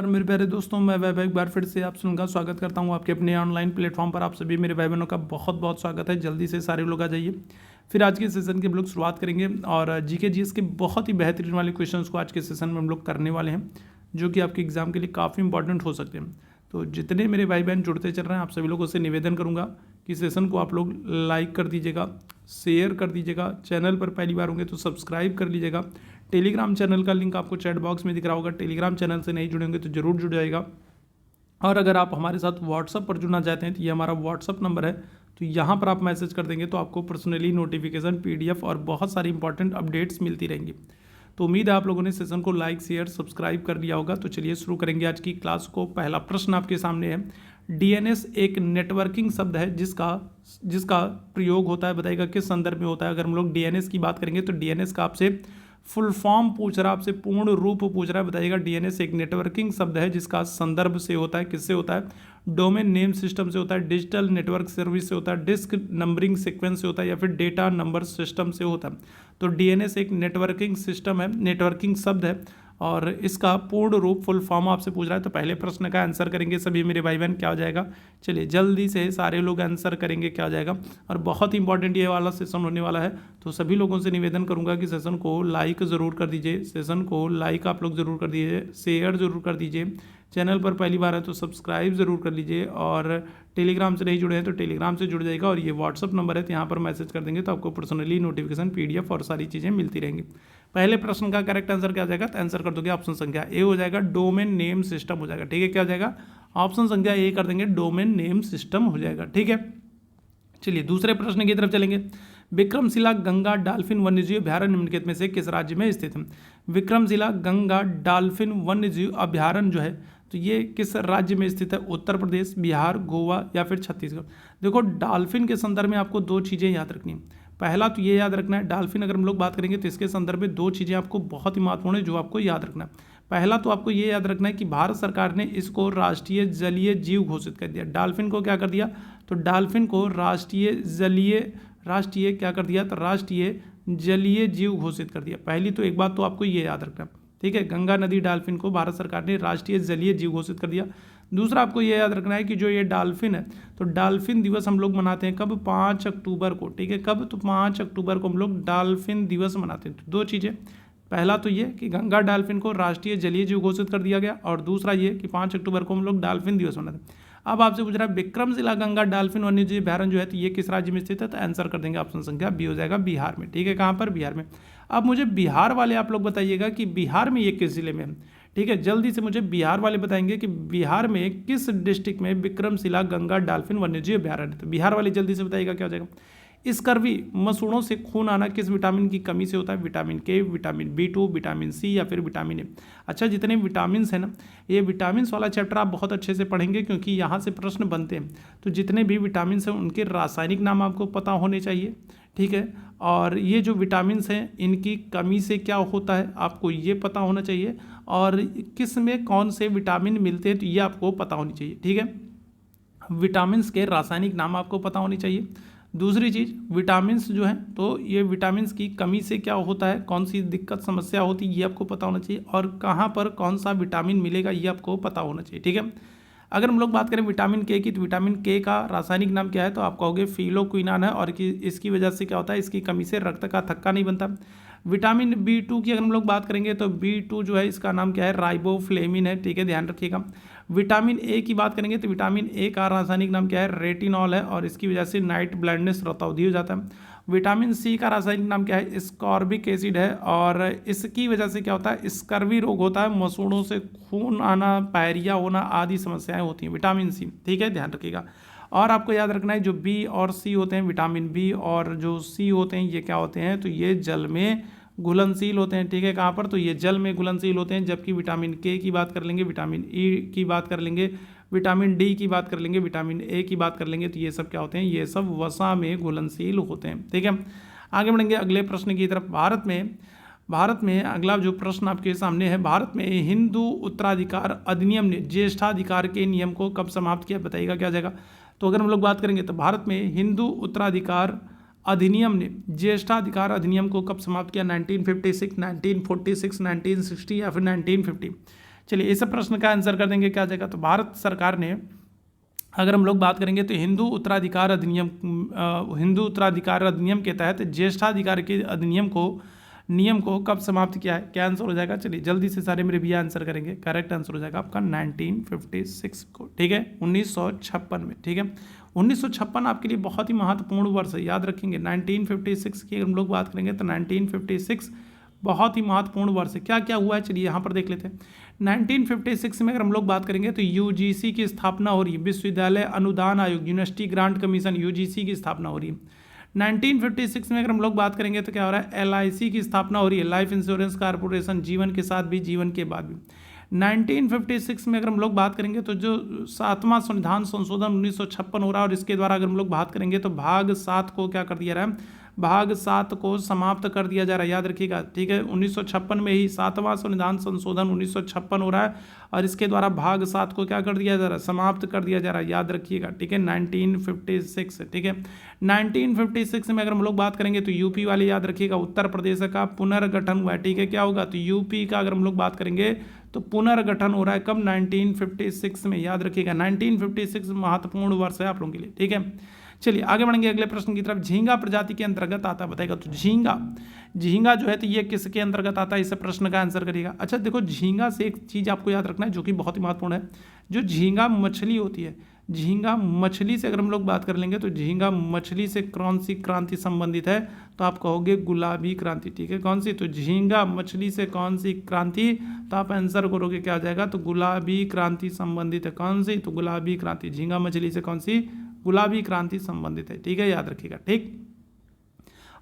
और मेरे प्यारे दोस्तों, मैं वैभव एक बार फिर से आप सबका स्वागत करता हूं आपके अपने ऑनलाइन प्लेटफॉर्म पर। आप सभी मेरे भाई बहनों का बहुत बहुत स्वागत है। जल्दी से सारे लोग आ जाइए। फिर आज के सेशन की हम लोग शुरुआत करेंगे और जीके जीएस के बहुत ही बेहतरीन वाले क्वेश्चंस को आज के सेशन में हम लोग करने वाले हैं, जो कि आपके एग्जाम के लिए काफ़ी इंपॉर्टेंट हो सकते हैं। तो जितने मेरे भाई बहन जुड़ते चल रहे हैं, आप सभी लोगों से निवेदन करूँगा कि सेशन को आप लोग लाइक कर दीजिएगा, शेयर कर दीजिएगा, चैनल पर पहली बार होंगे तो सब्सक्राइब कर लीजिएगा। टेलीग्राम चैनल का लिंक आपको चैट बॉक्स में दिख रहा होगा, टेलीग्राम चैनल से नहीं जुड़े होंगे तो जरूर जुड़ जाएगा। और अगर आप हमारे साथ व्हाट्सअप पर जुड़ना चाहते हैं तो ये हमारा व्हाट्सअप नंबर है, तो यहाँ पर आप मैसेज कर देंगे तो आपको पर्सनली नोटिफिकेशन, पीडीएफ और बहुत सारी इंपॉर्टेंट अपडेट्स मिलती रहेंगी। तो उम्मीद है आप लोगों ने सेशन को लाइक, शेयर, सब्सक्राइब कर लिया होगा। तो चलिए शुरू करेंगे आज की क्लास को। पहला प्रश्न आपके सामने है, डीएनएस एक नेटवर्किंग शब्द है जिसका प्रयोग होता है, बताइएगा किस संदर्भ में होता है। अगर हम लोग डीएनएस की बात करेंगे तो डीएनएस का आपसे फुल फॉर्म पूछ रहा है, आपसे पूर्ण रूप पूछ रहा है, बताइएगा डीएनएस एक नेटवर्किंग शब्द है जिसका संदर्भ से होता है, किससे होता है, डोमेन नेम सिस्टम से होता है, डिजिटल नेटवर्क सर्विस से होता है, डिस्क नंबरिंग सीक्वेंस से होता है, या फिर डेटा नंबर सिस्टम से होता है। तो डीएनएस एक नेटवर्किंग सिस्टम है, नेटवर्किंग शब्द है और इसका पूर्ण रूप फुल फॉर्म आपसे पूछ रहा है। तो पहले प्रश्न का आंसर करेंगे सभी मेरे भाई बहन, क्या हो जाएगा। चलिए जल्दी से सारे लोग आंसर करेंगे, क्या हो जाएगा। और बहुत इंपॉर्टेंट ये वाला सेशन होने वाला है, तो सभी लोगों से निवेदन करूंगा कि सेशन को लाइक ज़रूर कर दीजिए, सेशन को लाइक आप लोग ज़रूर कर दीजिए, शेयर ज़रूर कर दीजिए, चैनल पर पहली बार है तो सब्सक्राइब ज़रूर कर लीजिए, और टेलीग्राम से नहीं जुड़े हैं तो टेलीग्राम से जुड़ जाएगा। और ये व्हाट्सअप नंबर है, तो यहाँ पर मैसेज कर देंगे तो आपको पर्सनली नोटिफिकेशन, पीडीएफ और सारी चीज़ें मिलती रहेंगी। पहले प्रश्न का करेक्ट आंसर क्या हो जाएगा, तो आंसर कर दोगे ऑप्शन संख्या ए हो जाएगा, डोमेन नेम सिस्टम हो जाएगा। ठीक है, क्या हो जाएगा, ऑप्शन संख्या ए कर देंगे, डोमेन नेम सिस्टम हो जाएगा। ठीक है, चलिए दूसरे प्रश्न की तरफ चलेंगे। विक्रमशिला गंगा डॉल्फिन वन्यजीव अभ्यारण्य निम्नलिखित में से किस राज्य में स्थित है। विक्रमशिला गंगा डॉल्फिन वन्यजीव अभ्यारण्य जो है तो ये किस राज्य में स्थित है, उत्तर प्रदेश, बिहार, गोवा या फिर छत्तीसगढ़। देखो डॉल्फिन के संदर्भ में आपको दो चीज़ें याद रखनी है। पहला तो ये याद रखना है, डॉल्फिन अगर हम लोग बात करेंगे तो इसके संदर्भ में दो चीज़ें आपको बहुत ही महत्वपूर्ण है जो आपको याद रखना है। पहला तो आपको ये याद रखना है कि भारत सरकार ने इसको राष्ट्रीय जलीय जीव घोषित कर दिया। डॉल्फिन को क्या कर दिया, तो डॉल्फिन को राष्ट्रीय क्या कर दिया, तो राष्ट्रीय जलीय जीव घोषित कर दिया। पहली तो एक बात तो आपको ये याद रखना है। ठीक है, गंगा नदी डॉल्फिन को भारत सरकार ने राष्ट्रीय जलीय जीव घोषित कर दिया। दूसरा आपको ये याद रखना है कि जो ये डॉल्फिन है तो डॉल्फिन दिवस हम लोग मनाते हैं कब, 5 अक्टूबर को। ठीक है, कब, तो 5 अक्टूबर को हम लोग डॉल्फिन दिवस मनाते हैं। तो दो चीज़ें, पहला तो ये कि गंगा डॉल्फिन को राष्ट्रीय जलीय जीव घोषित कर दिया गया, और दूसरा ये कि 5 अक्टूबर को हम लोग डॉल्फिन दिवस मनाते हैं। अब आपसे पूछ रहा है विक्रमशिला गंगा डॉल्फिन वन्यजीव अभ्यारण्य जो है तो ये किस राज्य में स्थित है, तो आंसर कर देंगे ऑप्शन संख्या बी हो जाएगा, बिहार में। ठीक है, कहाँ पर, बिहार में। अब मुझे बिहार वाले आप लोग बताइएगा कि बिहार में ये किस जिले में है। ठीक है, जल्दी से मुझे बिहार वाले बताएंगे कि बिहार में किस डिस्ट्रिक्ट में विक्रमशिला गंगा डॉल्फिन वन्यजीव अभ्यारण्य। तो बिहार वाले जल्दी से बताइएगा क्या हो जाएगा। स्कर्वी मसूड़ों से खून आना किस विटामिन की कमी से होता है, विटामिन के, विटामिन बी2, विटामिन सी या फिर विटामिन ए। अच्छा, जितने विटामिन हैं ना, ये विटामिन वाला चैप्टर आप बहुत अच्छे से पढ़ेंगे क्योंकि यहाँ से प्रश्न बनते हैं। तो जितने भी विटामिन हैं उनके रासायनिक नाम आपको पता होने चाहिए। ठीक है, और ये जो विटामिन हैं इनकी कमी से क्या होता है आपको ये पता होना चाहिए, और किस में कौन से विटामिन मिलते हैं तो ये आपको पता होनी चाहिए। ठीक है, विटामिन के रासायनिक नाम आपको पता होनी चाहिए। दूसरी चीज़, विटामिन्स जो है तो ये विटामिन्स की कमी से क्या होता है, कौन सी दिक्कत समस्या होती है ये आपको पता होना चाहिए, और कहाँ पर कौन सा विटामिन मिलेगा ये आपको पता होना चाहिए। ठीक है, अगर हम लोग बात करें विटामिन के की, तो विटामिन के का रासायनिक नाम क्या है, तो आप कहोगे फिलोक्विनान है, और इसकी वजह से क्या होता है, इसकी कमी से रक्त का थक्का नहीं बनता। विटामिन बी2 की अगर हम लोग बात करेंगे तो बी2 जो है इसका नाम क्या है, राइबोफ्लेविन है। ठीक है, ध्यान रखिएगा। विटामिन ए की बात करेंगे तो विटामिन ए का रासायनिक नाम क्या है, रेटिनॉल है, और इसकी वजह से नाइट ब्लाइंडनेस, रतौंधी हो जाता है। विटामिन सी का रासायनिक नाम क्या है, स्कॉर्बिक एसिड है, और इसकी वजह से क्या होता है, स्कर्वी रोग होता है, मसूड़ों से खून आना, पायरिया होना आदि समस्याएं होती हैं, विटामिन सी। ठीक है, ध्यान रखिएगा। और आपको याद रखना है जो बी और सी होते हैं, विटामिन बी और जो सी होते हैं ये क्या होते हैं, तो ये जल में घुलनशील होते हैं। ठीक है, कहाँ पर, तो ये जल में घुलनशील होते हैं। जबकि विटामिन के की बात कर लेंगे, विटामिन ई की बात कर लेंगे, विटामिन डी की बात कर लेंगे, विटामिन ए की बात कर लेंगे, तो ये सब क्या होते हैं, ये सब वसा में घुलनशील होते हैं। ठीक है, आगे बढ़ेंगे अगले प्रश्न की तरफ। भारत में अगला जो प्रश्न आपके सामने है, भारत में हिंदू उत्तराधिकार अधिनियम ने ज्येष्ठाधिकार के नियम को कब समाप्त किया, बताइएगा क्या जाएगा। तो अगर हम लोग बात करेंगे तो भारत में हिंदू उत्तराधिकार अधिनियम ने ज्येष्ठाधिकार अधिनियम को कब समाप्त किया, 1956, 1946, 1960 या फिर 1950। चलिए इस प्रश्न का आंसर कर देंगे, क्या आ जाएगा। तो भारत सरकार ने, अगर हम लोग बात करेंगे तो हिंदू उत्तराधिकार अधिनियम के तहत ज्येष्ठाधिकार के नियम को कब समाप्त किया है, क्या आंसर हो जाएगा। चलिए जल्दी से सारे मेरे भैया आंसर करेंगे। करेक्ट आंसर हो जाएगा आपका 1956 को, ठीक है, 1956 में, ठीक है। 1956 आपके लिए बहुत ही महत्वपूर्ण वर्ष है, याद रखेंगे। 1956 की हम लोग बात करेंगे तो 1956 बहुत ही महत्वपूर्ण वर्ष है। क्या क्या हुआ है चलिए यहाँ पर देख लेते हैं। 1956 में अगर हम लोग बात करेंगे तो यूजीसी की स्थापना हो रही है, विश्वविद्यालय अनुदान आयोग, यूनिवर्सिटी ग्रांट कमीशन, यूजीसी की स्थापना हो रही है। 1956 में अगर हम लोग बात करेंगे तो क्या हो रहा है, एलआईसी की स्थापना हो रही है, लाइफ इंश्योरेंस कॉर्पोरेशन, जीवन के साथ भी जीवन के बाद भी। 1956 में अगर हम लोग बात करेंगे तो जो 7वां संविधान संशोधन 1956 हो रहा है, और इसके द्वारा अगर हम लोग बात करेंगे तो भाग 7 को क्या कर दिया रहा है, भाग 7 को समाप्त कर दिया जा रहा है, याद रखिएगा, ठीक है। 1956 में ही 7वां संविधान संशोधन 1956 हो रहा है, और इसके द्वारा भाग 7 को क्या कर दिया जा रहा है, समाप्त कर दिया जा रहा है, याद रखिएगा, ठीक है। 1956, ठीक है। 1956 में अगर हम लोग बात करेंगे तो यूपी वाले याद रखिएगा, उत्तर प्रदेश का पुनर्गठन हुआ है, ठीक है। क्या होगा, तो यूपी का अगर हम लोग बात करेंगे तो पुनर्गठन हो रहा है कब, 1956 में, याद रखिएगा। 1956 महत्वपूर्ण वर्ष है आप लोगों के लिए, ठीक है। चलिए आगे बढ़ेंगे अगले प्रश्न की तरफ। झींगा प्रजाति के अंतर्गत आता है, बताएगा। तो झींगा जो है तो ये किसके अंतर्गत आता है, इस प्रश्न का आंसर करिएगा। अच्छा देखो, झींगा से एक चीज़ आपको याद रखना है जो कि बहुत ही महत्वपूर्ण है। जो झींगा मछली होती है, झींगा मछली से अगर हम लोग बात कर लेंगे तो झींगा मछली से कौन सी क्रांति संबंधित है, तो आप कहोगे गुलाबी क्रांति, ठीक है। कौन सी, तो झींगा मछली से कौन सी क्रांति, तो आप आंसर करोगे क्या आ जाएगा, तो गुलाबी क्रांति संबंधित है। कौन सी, तो गुलाबी क्रांति, झींगा मछली से कौन सी, गुलाबी क्रांति संबंधित है, ठीक है, याद रखिएगा, ठीक।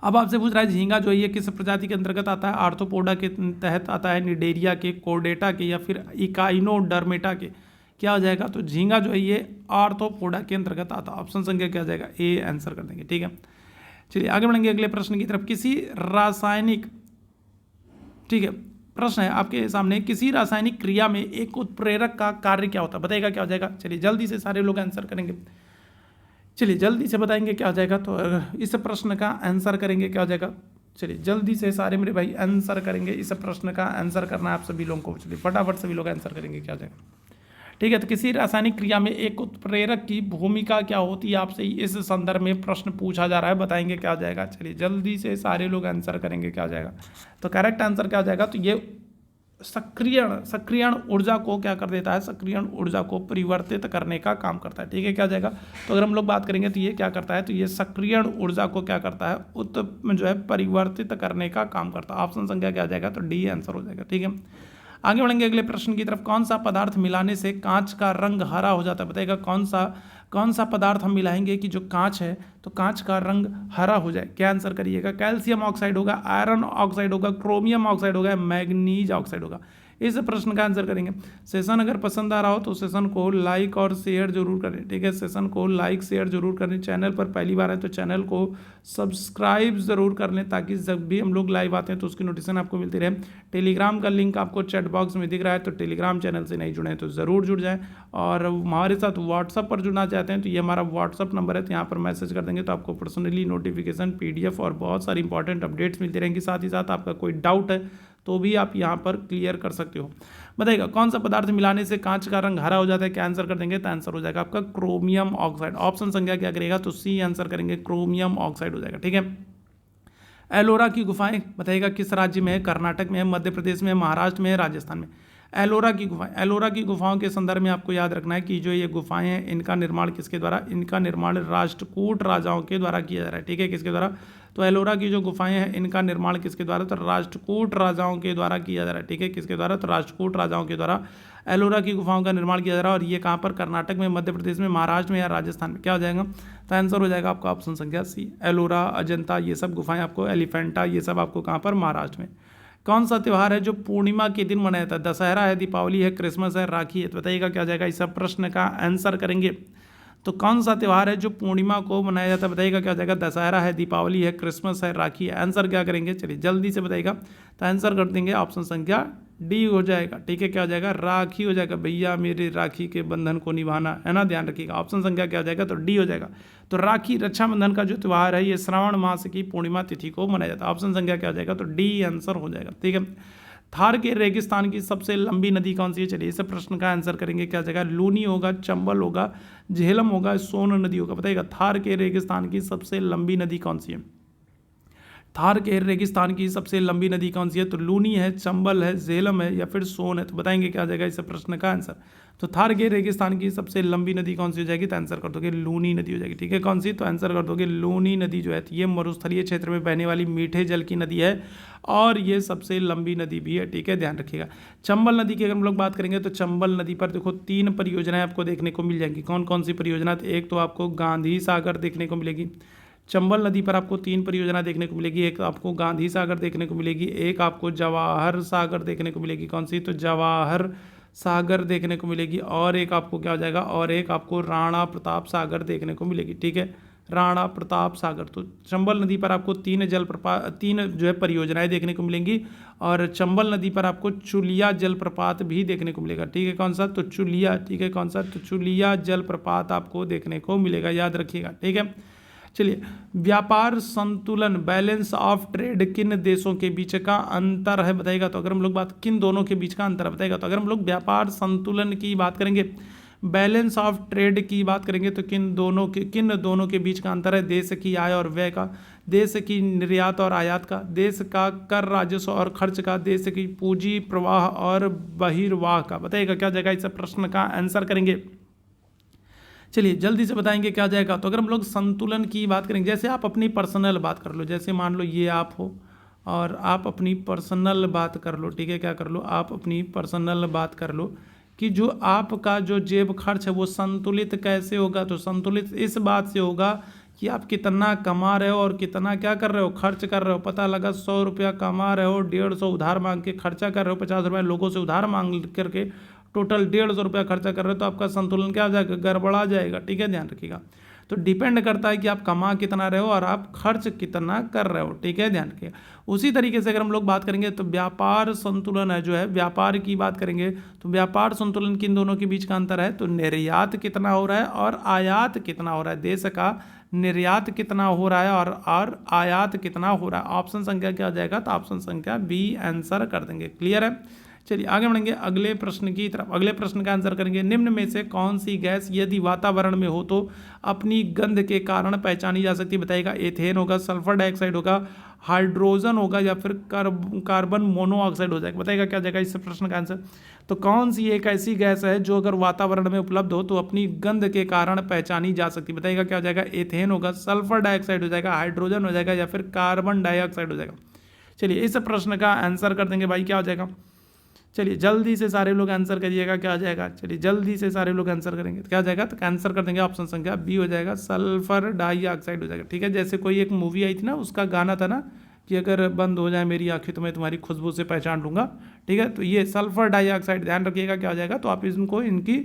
अब आपसे पूछ रहा है झींगा जो है ये किस प्रजाति के अंतर्गत आता है, आर्थ्रोपोडा के तहत आता है, निडेरिया के, कोर्डेटा के, या फिर इकाइनोडर्मेटा के, क्या हो जाएगा। तो झींगा जो है ये आर्थ्रोपोडा के अंतर्गत आता है। ऑप्शन संख्या क्या आ जाएगा, ए आंसर कर देंगे, ठीक है। चलिए आगे बढ़ेंगे अगले प्रश्न की तरफ। किसी रासायनिक, ठीक है, प्रश्न है आपके सामने, किसी रासायनिक क्रिया में एक उत्प्रेरक का कार्य क्या होता है, बताएगा क्या हो जाएगा। चलिए जल्दी से सारे लोग आंसर करेंगे, चलिए जल्दी से बताएंगे क्या हो जाएगा। तो इस प्रश्न का आंसर करेंगे क्या हो जाएगा। चलिए जल्दी से सारे मेरे भाई आंसर करेंगे, इस प्रश्न का आंसर करना है आप सभी लोगों को। चलिए फटाफट सभी लोग आंसर करेंगे क्या हो जाएगा, ठीक है। तो किसी रासायनिक क्रिया में एक उत्प्रेरक की भूमिका क्या होती है, आपसे इस संदर्भ में प्रश्न पूछा जा रहा है, बताएंगे क्या हो जाएगा। चलिए जल्दी से सारे लोग आंसर करेंगे क्या हो जाएगा। तो करेक्ट आंसर क्या हो जाएगा, तो ये सक्रियण ऊर्जा को क्या कर देता है, सक्रियण ऊर्जा को परिवर्तित करने का काम करता है, ठीक है। क्या हो जाएगा, तो अगर हम लोग बात करेंगे तो ये क्या करता है, तो ये सक्रियण ऊर्जा को क्या करता है, जो है परिवर्तित करने का काम करता है। ऑप्शन संख्या क्या आ जाएगा, तो डी आंसर हो जाएगा, ठीक है। आगे बढ़ेंगे अगले प्रश्न की तरफ। कौन सा पदार्थ मिलाने से कांच का रंग हरा हो जाता है, बताएगा। कौन सा पदार्थ हम मिलाएंगे कि जो कांच है तो कांच का रंग हरा हो जाए, क्या आंसर करिएगा। कैल्शियम ऑक्साइड होगा, आयरन ऑक्साइड होगा, क्रोमियम ऑक्साइड होगा, मैग्नीज ऑक्साइड होगा। इस प्रश्न का आंसर करेंगे। सेशन अगर पसंद आ रहा हो तो सेशन को लाइक और शेयर जरूर करें, ठीक है। सेशन को लाइक शेयर जरूर करें। चैनल पर पहली बार है तो चैनल को सब्सक्राइब जरूर कर लें, ताकि जब भी हम लोग लाइव आते हैं तो उसकी नोटिफिकेशन आपको मिलती रहे। टेलीग्राम का लिंक आपको चैट बॉक्स में दिख रहा है, तो टेलीग्राम चैनल से नहीं जुड़े हैं तो ज़रूर जुड़ जाएं। और हमारे साथ व्हाट्सअप पर जुड़ना चाहते हैं तो ये हमारा व्हाट्सअप नंबर है, तो यहाँ पर मैसेज कर देंगे तो आपको पर्सनली नोटिफिकेशन, PDF और बहुत सारी इंपॉर्टेंट अपडेट्स मिलती रहेंगी। साथ ही साथ आपका कोई डाउट है तो भी आप यहाँ पर क्लियर कर सकते हो। बताइएगा कौन सा पदार्थ मिलाने से कांच का रंग हरा हो जाता है, क्या आंसर कर देंगे, तो आंसर हो जाएगा आपका क्रोमियम ऑक्साइड। ऑप्शन संख्या क्या करेगा, तो सी आंसर करेंगे, क्रोमियम ऑक्साइड हो जाएगा, ठीक है। एलोरा की गुफाएं बताइएगा किस राज्य में है, कर्नाटक में है, मध्य प्रदेश में, महाराष्ट्र में, राजस्थान में। एलोरा की गुफाओं के संदर्भ में आपको याद रखना है कि जो ये गुफाएं हैं इनका निर्माण किसके द्वारा, इनका निर्माण राष्ट्रकूट राजाओं के द्वारा किया जा रहा है, ठीक है। किसके द्वारा, तो एलोरा की जो गुफाएं हैं इनका निर्माण किसके द्वारा, तो राष्ट्रकूट राजाओं के द्वारा किया जा रहा है, ठीक है। किसके द्वारा, तो राष्ट्रकूट राजाओं के द्वारा एलोरा की गुफाओं का निर्माण किया जा रहा है। और ये कहाँ पर, कर्नाटक में, मध्य प्रदेश में, महाराष्ट्र में या राजस्थान में, क्या हो जाएगा, तो आंसर हो जाएगा आपका ऑप्शन संख्या सी। एलोरा, अजंता, ये सब गुफाएं आपको, एलिफेंटा, ये सब आपको कहाँ पर, महाराष्ट्र में। कौन सा त्यौहार है जो पूर्णिमा के दिन मनाया जाता है, दशहरा है, दीपावली है, क्रिसमस है, राखी है, तो बताइएगा क्या हो जाएगा। इस सब प्रश्न का आंसर करेंगे। तो कौन सा त्यौहार है जो पूर्णिमा को मनाया जाता है, बताइएगा क्या हो जाएगा। दशहरा है, दीपावली है, क्रिसमस है, राखी है। आंसर क्या करेंगे, चलिए जल्दी से बताइएगा। तो आंसर कर देंगे ऑप्शन संख्या डी हो जाएगा, ठीक है। क्या हो जाएगा, राखी हो जाएगा। भैया मेरे राखी के बंधन को निभाना है ना, ध्यान रखिएगा। ऑप्शन संख्या क्या हो जाएगा, तो डी हो जाएगा। तो राखी, रक्षाबंधन का जो त्यौहार है ये श्रावण मास की पूर्णिमा तिथि को मनाया जाता है। ऑप्शन संख्या क्या हो जाएगा, तो डी आंसर हो जाएगा, ठीक है। थार के रेगिस्तान की सबसे लंबी नदी कौन सी है? चलिए इस प्रश्न का आंसर करेंगे, क्या जगह लूनी होगा, चंबल होगा, झेलम होगा, सोन नदी होगा, बताइएगा थार के रेगिस्तान की सबसे लंबी नदी कौन सी है? थार के रेगिस्तान की सबसे लंबी नदी कौन सी है? तो लूनी है, चंबल है, झेलम है या फिर सोन है? तो बताएंगे क्या जाएगा इस प्रश्न का आंसर। तो थार के रेगिस्तान की सबसे लंबी नदी कौन सी हो जाएगी? तो आंसर कर दोगे लूनी नदी हो जाएगी। ठीक है, कौन सी? तो आंसर कर दोगे लूनी नदी जो है ये मरुस्थलीय क्षेत्र में बहने वाली मीठे जल की नदी है और ये सबसे लंबी नदी भी है। ठीक है, ध्यान रखिएगा। चंबल नदी की अगर हम लोग बात करेंगे तो चंबल नदी पर देखो 3 परियोजनाएं आपको देखने को मिल जाएंगी। कौन कौन सी परियोजना? तो एक तो आपको गांधी सागर देखने को मिलेगी। चंबल नदी पर आपको 3 परियोजना देखने को मिलेगी। एक आपको गांधी सागर देखने को मिलेगी, एक आपको जवाहर सागर देखने को मिलेगी। कौन सी? तो जवाहर सागर देखने को मिलेगी और एक आपको क्या हो जाएगा? और एक आपको राणा प्रताप सागर देखने को मिलेगी। ठीक है, राणा प्रताप सागर। तो चंबल नदी पर आपको 3 जो है परियोजनाएं देखने को मिलेंगी और चंबल नदी पर आपको चुलिया जलप्रपात भी देखने को मिलेगा। ठीक है, कौन सा? तो चुलिया। ठीक है, कौन सा? तो चुलिया जलप्रपात आपको देखने को मिलेगा, याद रखिएगा। ठीक है, चलिए व्यापार संतुलन, बैलेंस ऑफ ट्रेड किन देशों के बीच का अंतर है? बताइएगा। तो अगर हम लोग बात किन दोनों के बीच का अंतर है बताइएगा। तो अगर हम लोग व्यापार संतुलन की बात करेंगे, बैलेंस ऑफ ट्रेड की बात करेंगे तो किन दोनों के बीच का अंतर है? देश की आय और व्यय का, देश की निर्यात और आयात का, देश का कर राजस्व और खर्च का, देश की पूंजी प्रवाह और बहिर्वाह का। बताइएगा क्या जाएगा इस प्रश्न का आंसर करेंगे। चलिए जल्दी से बताएंगे क्या जाएगा। तो अगर हम लोग संतुलन की बात करेंगे, जैसे आप अपनी पर्सनल बात कर लो, जैसे मान लो ये आप हो और आप अपनी पर्सनल बात कर लो। ठीक है, क्या कर लो? आप अपनी पर्सनल बात कर लो कि जो आपका जो जेब खर्च है वो संतुलित कैसे होगा? तो संतुलित इस बात से होगा कि आप कितना कमा रहे हो और कितना क्या कर रहे हो? खर्च कर रहे हो। पता लगा 100 रुपया कमा रहे हो, 150 उधार मांग के खर्चा कर रहे हो, 50 रुपया लोगों से उधार मांग करके टोटल 150 रुपया खर्चा कर रहे हो, तो आपका संतुलन क्या हो जाएगा? गड़बड़ा जाएगा। ठीक है, ध्यान रखिएगा। तो डिपेंड करता है कि आप कमा कितना रहे हो और आप खर्च कितना कर रहे हो। ठीक है, ध्यान रखिएगा। उसी तरीके से अगर हम लोग बात करेंगे तो व्यापार संतुलन है जो है, व्यापार की बात करेंगे तो व्यापार संतुलन किन दोनों के बीच का अंतर है? तो निर्यात कितना हो रहा है और आयात कितना हो रहा है। देश का निर्यात कितना हो रहा है और आयात कितना हो रहा है। ऑप्शन संख्या क्या हो जाएगा? तो ऑप्शन संख्या बी आंसर कर देंगे। क्लियर है? चलिए आगे बढ़ेंगे अगले प्रश्न की तरफ। अगले प्रश्न का आंसर करेंगे, निम्न में से कौन सी गैस यदि वातावरण में हो तो अपनी गंध के कारण पहचानी जा सकती है? बताइएगा। एथेन होगा, सल्फर डाइऑक्साइड होगा, हाइड्रोजन होगा या फिर कार्बन मोनोऑक्साइड हो जाएगा। बताइएगा क्या जाएगा इस प्रश्न का आंसर। तो कौन सी एक ऐसी गैस है जो अगर वातावरण में उपलब्ध हो तो अपनी गंध के कारण पहचानी जा सकती है? बताइएगा क्या हो जाएगा। एथेन होगा, सल्फर डाइऑक्साइड हो जाएगा, हाइड्रोजन हो जाएगा या फिर कार्बन डाइऑक्साइड हो जाएगा। चलिए इस प्रश्न का आंसर कर देंगे भाई, क्या हो जाएगा। चलिए जल्दी से सारे लोग आंसर करिएगा, क्या आ जाएगा। चलिए जल्दी से सारे लोग आंसर करेंगे तो क्या आ जाएगा। तो आंसर कर देंगे ऑप्शन संख्या बी हो जाएगा, सल्फर डाइऑक्साइड हो जाएगा। ठीक है, जैसे कोई एक मूवी आई थी ना, उसका गाना था ना कि अगर बंद हो जाए मेरी आंखें तो मैं तुम्हारी खुशबू से पहचान लूँगा। ठीक है, तो ये सल्फर डाइऑक्साइड, ध्यान रखिएगा क्या हो जाएगा। तो आप इनको इनकी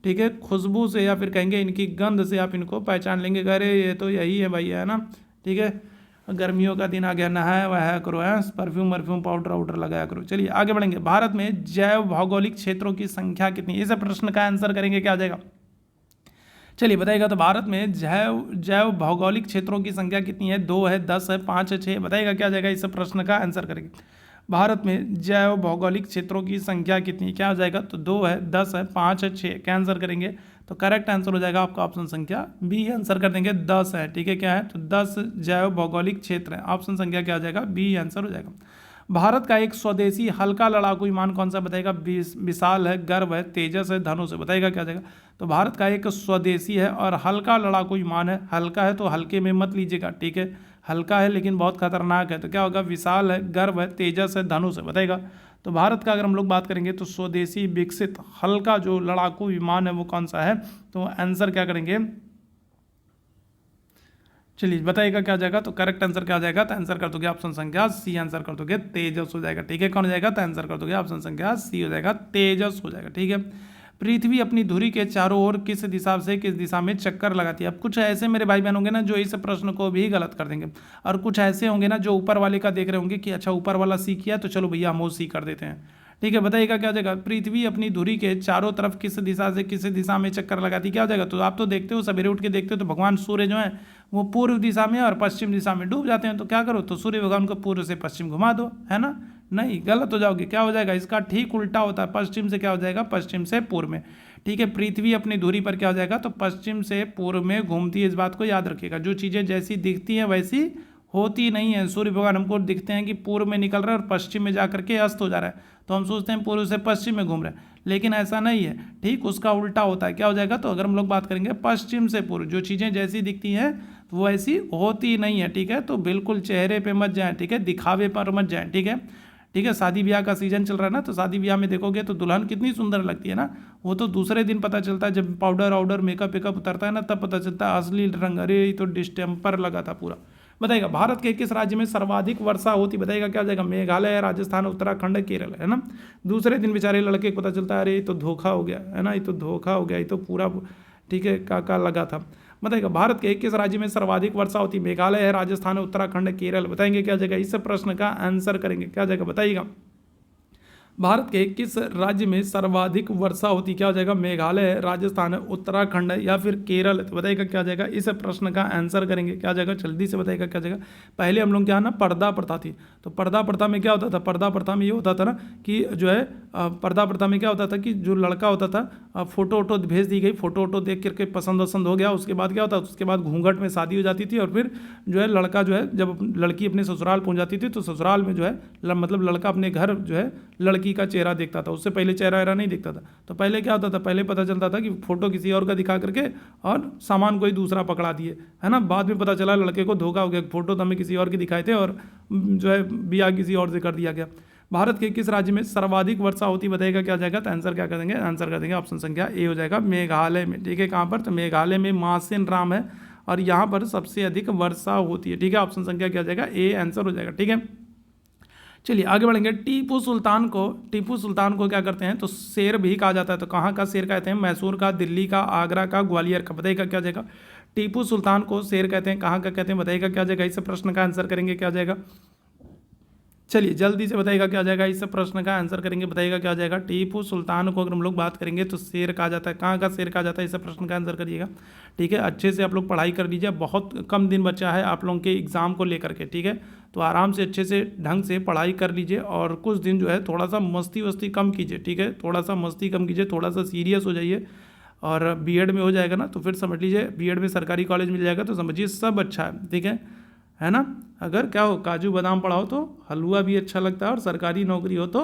ठीक है खुशबू से या फिर कहेंगे इनकी गंध से आप इनको पहचान लेंगे। अरे ये तो यही है भाई, है ना। ठीक है, गर्मियों का दिन आ गया, नहाया वहाया करो, है परफ्यूम पाउडर वाउडर लगाया करो। चलिए आगे बढ़ेंगे। भारत में जैव भौगोलिक क्षेत्रों की संख्या कितनी? इस प्रश्न का आंसर करेंगे, क्या आ जाएगा। चलिए बताइएगा। तो भारत में जैव भौगोलिक क्षेत्रों की संख्या कितनी है? 2 है, 10 है, 5 है, 6? बताइएगा क्या आ जाएगा इस प्रश्न का आंसर करेंगे। भारत में जैव भौगोलिक क्षेत्रों की संख्या कितनी, क्या हो जाएगा। तो 2 है, 10 है, 5 है, 6? क्या आंसर करेंगे। तो करेक्ट आंसर हो जाएगा आपका ऑप्शन संख्या बी आंसर कर देंगे, 10 है। ठीक है, क्या है। तो 10 जैव भौगोलिक क्षेत्र है। ऑप्शन संख्या क्या आ जाएगा, बी आंसर हो जाएगा। भारत का एक स्वदेशी हल्का लड़ाकू विमान कौन सा? बताएगा। विशाल है, गर्व है, तेजस है, धनुष है? बताएगा क्या जाएगा। तो भारत का एक स्वदेशी है और हल्का लड़ाकू विमान है। हल्का है तो हल्के में मत लीजिएगा। ठीक है, हल्का है लेकिन बहुत खतरनाक है। तो क्या होगा, विशाल है, गर्व है, तेजस है, धनुष है? बताएगा। तो भारत का अगर हम लोग बात करेंगे तो स्वदेशी विकसित हल्का जो लड़ाकू विमान है वो कौन सा है। तो आंसर क्या करेंगे, चलिए बताइएगा क्या जाएगा। तो करेक्ट आंसर क्या जाएगा। तो आंसर कर दोगे ऑप्शन संख्या सी आंसर कर दोगे, तेजस हो जाएगा। ठीक है, कौन हो जाएगा। तो आंसर कर दोगे ऑप्शन संख्या सी हो जाएगा, तेजस हो जाएगा। ठीक है, पृथ्वी अपनी धुरी के चारों ओर किस दिशा में चक्कर लगाती है। अब कुछ ऐसे मेरे भाई बहन होंगे ना जो इस प्रश्न को भी गलत कर देंगे और कुछ ऐसे होंगे ना जो ऊपर वाले का देख रहे होंगे कि अच्छा ऊपर वाला सी किया तो चलो भैया हम वो सी कर देते हैं। ठीक है, बताइएगा क्या हो जाएगा। पृथ्वी अपनी धुरी के चारों तरफ किस दिशा में चक्कर लगाती, क्या हो जाएगा। तो आप तो देखते हो, सवेरे उठ के देखते हो तो भगवान सूर्य जो है वो पूर्व दिशा में और पश्चिम दिशा में डूब जाते हैं। तो क्या करो, तो सूर्य भगवान को पूर्व से पश्चिम घुमा दो, है ना। नहीं, गलत हो जाओगे। क्या हो जाएगा, इसका ठीक उल्टा होता है। पश्चिम से क्या हो जाएगा, पश्चिम से पूर्व में। ठीक है, पृथ्वी अपनी धुरी पर क्या हो जाएगा, तो पश्चिम से पूर्व में घूमती है। इस बात को याद रखिएगा। जो चीज़ें जैसी दिखती हैं वैसी होती नहीं है। सूर्य भगवान हमको दिखते हैं कि पूर्व में निकल रहा है और पश्चिम में जा करके अस्त हो जा रहा है, तो हम सोचते हैं पूर्व से पश्चिम में घूम रहा है, लेकिन ऐसा नहीं है। ठीक उसका उल्टा होता है। क्या हो जाएगा, तो अगर हम लोग बात करेंगे पश्चिम से पूर्व, जो चीज़ें जैसी दिखती हैं तो वो ऐसी होती नहीं है। ठीक है, तो बिल्कुल चेहरे पे मत जाएं। ठीक है, दिखावे पर मत जाएं। ठीक है, ठीक है। शादी ब्याह का सीजन चल रहा है ना, तो शादी ब्याह में देखोगे तो दुल्हन कितनी सुंदर लगती है ना, वो तो दूसरे दिन पता चलता है, जब पाउडर वाउडर मेकअप वेकअप उतरता है ना, तब पता चलता है असली रंग। अरे ये तो डिस्टेम्पर लगा था पूरा। बताइएगा भारत के किस राज्य में सर्वाधिक वर्षा होती, बताइएगा क्या हो जाएगा, मेघालय, राजस्थान, उत्तराखंड, केरल, है ना। दूसरे दिन बेचारे लड़के को पता चलता है अरे ये तो धोखा हो गया, है ना, ये तो धोखा हो गया, ये तो पूरा ठीक है काका लगा था। बताइएगा भारत के किस राज्य में सर्वाधिक वर्षा होती, मेघालय है, राजस्थान, उत्तराखंड, केरल। बताएंगे क्या जगह, इस प्रश्न का आंसर करेंगे क्या जगह, बताइएगा भारत के किस राज्य में सर्वाधिक वर्षा होती, क्या हो जाएगा, मेघालय, राजस्थान, उत्तराखंड या फिर केरल। तो बताइएगा क्या जाएगा, इस प्रश्न का आंसर करेंगे क्या जाएगा, जल्दी से बताइएगा क्या जाएगा। पहले हम लोग क्या ना पर्दा प्रथा थी, तो पर्दा प्रथा में क्या होता था, पर्दा प्रथा में ये होता था ना कि जो है पर्दा प्रथा में क्या होता था कि जो लड़का होता था फोटो वोटो भेज दी गई, फोटो वोटो देख करके पसंद वसंद हो गया, उसके बाद क्या होता था, उसके बाद घूंघट में शादी हो जाती थी, और फिर जो है लड़का जो है जब लड़की अपने ससुराल पहुंच जाती थी तो ससुराल में जो है मतलब लड़का अपने घर जो है लड़की का चेहरा देखता था, उससे पहले चेहरा वेहरा नहीं देखता था। तो पहले क्या होता था, पहले पता चलता था कि फोटो किसी और का दिखा करके और सामान कोई दूसरा पकड़ा दिए, है ना। बाद में पता चला लड़के को धोखा हो गया, फोटो तो हमें किसी और के दिखाए थे और जो है ब्याह किसी और से कर दिया गया। भारत के किस राज्य में सर्वाधिक वर्षा होती, बताइएगा क्या जाएगा, तो आंसर क्या कर देंगे, आंसर कर देंगे ऑप्शन संख्या ए हो जाएगा, मेघालय में। ठीक है, कहाँ पर, तो मेघालय में मासिन राम है और यहाँ पर सबसे अधिक वर्षा होती है। ठीक है, ऑप्शन संख्या क्या जाएगा, ए आंसर हो जाएगा। ठीक है, चलिए आगे बढ़ेंगे। टीपू सुल्तान को क्या करते हैं, तो शेर भी कहा जाता है। तो कहाँ का शेर कहते हैं, मैसूर का, दिल्ली का, आगरा का, ग्वालियर का। बताइएगा क्या जाएगा, टीपू सुल्तान को शेर कहते हैं, कहाँ का कहते हैं, बताइएगा क्या जाएगा। इस प्रश्न का आंसर करेंगे क्या जाएगा, चलिए जल्दी से बताइएगा क्या जाएगा, इस प्रश्न का आंसर करेंगे, बताइएगा क्या जाएगा। टीपू सुल्तान को अगर हम लोग बात करेंगे तो शेर कहा जाता है, कहाँ का शेर कहा जाता है, इस प्रश्न का आंसर करिएगा। ठीक है, अच्छे से आप लोग पढ़ाई कर लीजिए, बहुत कम दिन बचा है आप लोगों के एग्जाम को लेकर के। ठीक है, तो आराम से अच्छे से ढंग से पढ़ाई कर लीजिए और कुछ दिन जो है थोड़ा सा मस्ती वस्ती कम कीजिए। ठीक है, थोड़ा सा मस्ती कम कीजिए, थोड़ा सा सीरियस हो जाइए, और बीएड में हो जाएगा ना तो फिर समझ लीजिए, बीएड में सरकारी कॉलेज मिल जाएगा तो समझिए सब अच्छा है। ठीक है ना। अगर क्या हो, काजू बादाम पढ़ाओ तो हलवा भी अच्छा लगता है, और सरकारी नौकरी हो तो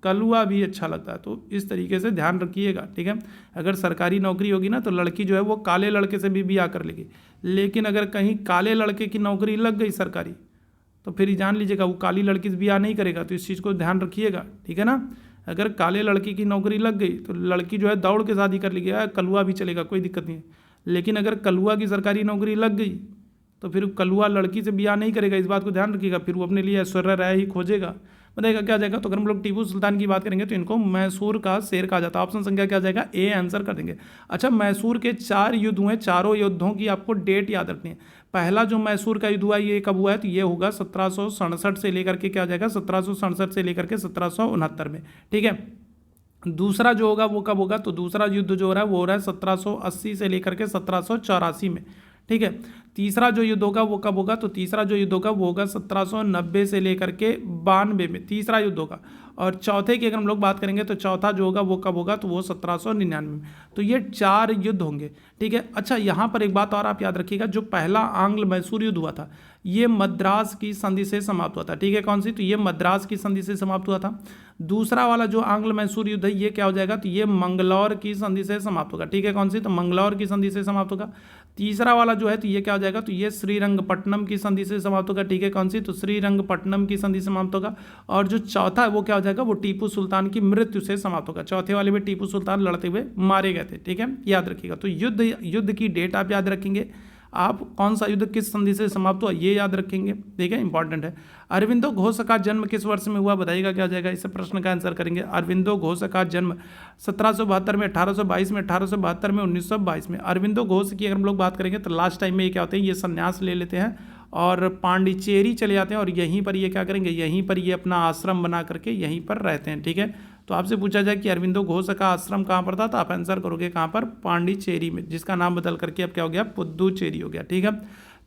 कलुआ भी अच्छा लगता है। तो इस तरीके से ध्यान रखिएगा। ठीक है, अगर सरकारी नौकरी होगी ना तो लड़की जो है वो काले लड़के से भी ब्याह कर लेगी, लेकिन अगर कहीं काले लड़के की नौकरी लग गई सरकारी तो फिर जान लीजिएगा वो काली लड़की से ब्याह नहीं करेगा। तो इस चीज़ को ध्यान रखिएगा। ठीक है ना, अगर काले लड़की की नौकरी लग गई तो लड़की जो है दौड़ के शादी कर लेगी, कलुआ भी चलेगा, कोई दिक्कत नहीं है। लेकिन अगर कलुआ की सरकारी नौकरी लग गई तो फिर कलुआ लड़की से ब्याह नहीं करेगा, इस बात को ध्यान रखिएगा, फिर वो अपने लिए ऐश्वर्या राय ही खोजेगा। बताइएगा क्या जाएगा, तो अगर हम लोग टीपू सुल्तान की बात करेंगे तो इनको मैसूर का शेर कहा जाता है। ऑप्शन संख्या क्या जाएगा, ए आंसर कर देंगे। अच्छा, मैसूर के 4 युद्ध हुए, चारों युद्धों की आपको डेट याद रखनी है। पहला जो मैसूर का युद्ध हुआ ये कब हुआ है, तो ये होगा 1767 से लेकर के क्या जाएगा, 1767 से लेकर के 1769 में। ठीक है, दूसरा जो होगा वो कब होगा, तो दूसरा युद्ध जो हो रहा है वो हो रहा है 1780 से लेकर के 1784 में। ठीक है, तीसरा जो युद्ध होगा वो कब होगा, तो तीसरा जो युद्ध होगा वो होगा 1790 से लेकर के 92 में, तीसरा युद्ध होगा। और चौथे की अगर हम लोग बात करेंगे तो चौथा जो होगा वो कब होगा, तो वो 1799 में। तो ये 4 युद्ध होंगे। ठीक है, अच्छा यहाँ पर एक बात और आप याद रखिएगा, जो पहला आंग्ल मैसूर युद्ध हुआ था ये मद्रास की संधि से समाप्त हुआ था। ठीक है, कौन सी, तो ये मद्रास की संधि से समाप्त हुआ था। दूसरा वाला जो आंग्ल मैसूर युद्ध है ये क्या हो जाएगा, तो ये मंगलौर की संधि से समाप्त होगा। ठीक है, कौन सी, तो मंगलौर की संधि से समाप्त होगा। तीसरा वाला जो है तो ये क्या हो जाएगा, तो ये श्रीरंगपट्टनम की संधि से समाप्त होगा। ठीक है, कौन सी, तो श्रीरंगपट्टनम की संधि से समाप्त होगा। और जो चौथा है वो क्या हो जाएगा, वो टीपू सुल्तान की मृत्यु से समाप्त होगा। चौथे वाले में टीपू सुल्तान लड़ते हुए मारे गए थे। ठीक है, याद रखिएगा। तो युद्ध की डेट आप याद रखेंगे, आप कौन सा युद्ध किस संधि से समाप्त हुआ ये याद रखेंगे। ठीक है, इंपॉर्टेंट है। अरविंदो घोष का जन्म किस वर्ष में हुआ, बताइएगा क्या जाएगा, इस प्रश्न का आंसर करेंगे। अरविंदो घोष का जन्म 1772 में, 1822 में, 1872 में, 1922 में। अरविंदो घोष की अगर हम लोग बात करेंगे तो लास्ट टाइम में ये क्या होते हैं, ये संन्यास ले लेते हैं और पांडिचेरी चले जाते हैं, और यहीं पर ये क्या करेंगे, यहीं पर ये अपना आश्रम बना करके यहीं पर रहते हैं। ठीक है, तो आपसे पूछा जाए कि अरविंदो घोष का आश्रम कहाँ पर था, तो आप आंसर करोगे कहाँ पर, पांडिचेरी में, जिसका नाम बदल करके अब क्या हो गया, पुद्दुचेरी हो गया। ठीक है,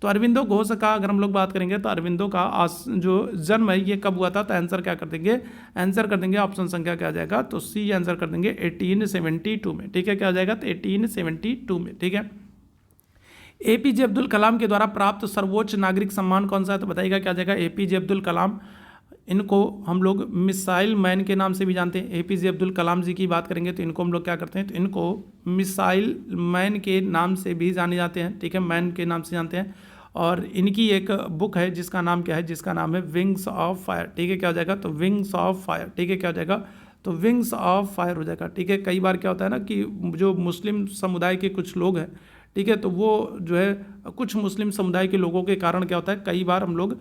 तो अरविंदो घोष का अगर हम लोग बात करेंगे तो अरविंदो का जो जन्म है ये कब हुआ था, तो आंसर क्या कर देंगे, आंसर कर देंगे ऑप्शन संख्या क्या आ जाएगा, तो सी आंसर कर देंगे 1872 में। ठीक है, क्या आ जाएगा, तो 1872 में। ठीक है, एपीजे अब्दुल कलाम के द्वारा प्राप्त सर्वोच्च नागरिक सम्मान कौन सा है, तो बताइएगा क्या आ जाएगा, एपीजे अब्दुल कलाम। इनको हम लोग मिसाइल मैन के नाम से भी जानते हैं। एपीजे अब्दुल कलाम जी की बात करेंगे तो इनको हम लोग क्या करते हैं, तो इनको मिसाइल मैन के नाम से भी जाने जाते हैं। ठीक है, मैन के नाम से जानते हैं। और इनकी एक बुक है जिसका नाम क्या है, जिसका नाम है विंग्स ऑफ फायर। ठीक है, क्या हो जाएगा, तो विंग्स ऑफ फायर। ठीक है, क्या हो जाएगा, तो विंग्स ऑफ फायर हो जाएगा। ठीक है, कई बार क्या होता है ना कि जो मुस्लिम समुदाय के कुछ लोग हैं, ठीक है, तो वो जो है कुछ मुस्लिम समुदाय के लोगों के कारण क्या होता है, कई बार हम लोग